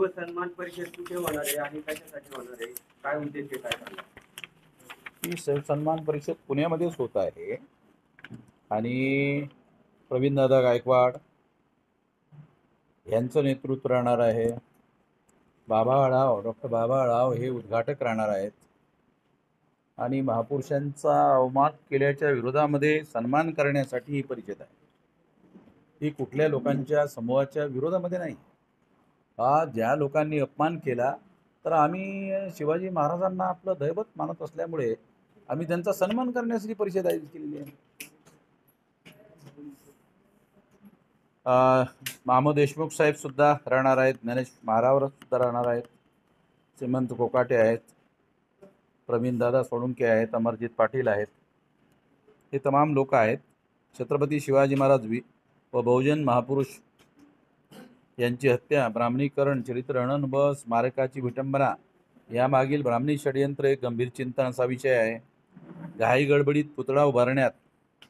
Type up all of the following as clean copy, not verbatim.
शिवसन्मान परिषद कुठे होणार आहे आणि कशासाठी होणार आहे, काय उद्देश आहे, काय सांगा? ही शिवसन्मान परिषद पुण्यामध्येच होत आहे आणि प्रवीणदादा गायकवाड यांचं नेतृत्व राहणार आहे. डॉक्टर बाबा आढाव हे उद्घाटक राहणार आहेत आणि महापुरुषांचा अवमान केल्याच्या विरोधामध्ये सन्मान करण्यासाठी ही परिषद आहे. ही कुठल्या लोकांच्या समूहाच्या विरोधामध्ये नाही. हा ज्या लोकांनी अपमान केला तर आम्ही शिवाजी महाराजांना आपलं दैवत मानत असल्यामुळे आम्ही त्यांचा सन्मान करण्यासाठी परिषद आयोजित केलेली आहे. मामो देशमुख साहेब सुद्धा राहणार आहेत, ज्ञानेश महारावर सुद्धा राहणार आहेत, श्रीमंत कोकाटे आहेत, प्रवीणदादा सोळुंके आहेत, अमरजित पाटील आहेत. हे तमाम लोक आहेत. छत्रपती शिवाजी महाराज व बहुजन महापुरुष यांची हत्या, ब्राह्मणीकरण, चरित्र हनन व स्मारकाची विटंबना यामागील ब्राह्मणी षडयंत्र एक गंभीर चिंतन असा विषय आहे. घाई गडबडीत पुतळा उभारण्यात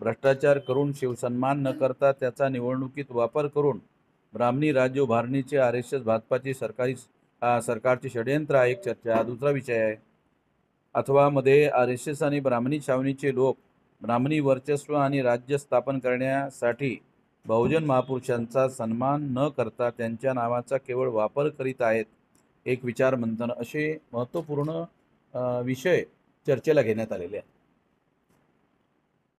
भ्रष्टाचार करून शिवसन्मान न करता त्याचा निवडणुकीत वापर करून ब्राह्मणी राज्य उभारणीचे RSS भाजपाची सरकारचे षडयंत्र हा एक चर्चा. दुसरा विषय आहे. अथवा मध्ये RSS आणि ब्राह्मणी छावणीचे लोक ब्राह्मणी वर्चस्व आणि राज्य स्थापन करण्यासाठी बहुजन महापुरुषांचा सन्मान न करता त्यांच्या नावाचा केवळ वापर करीत आहेत. एक विचार मंथन असे महत्त्वपूर्ण विषय चर्चेला घेण्यात आलेले आहेत.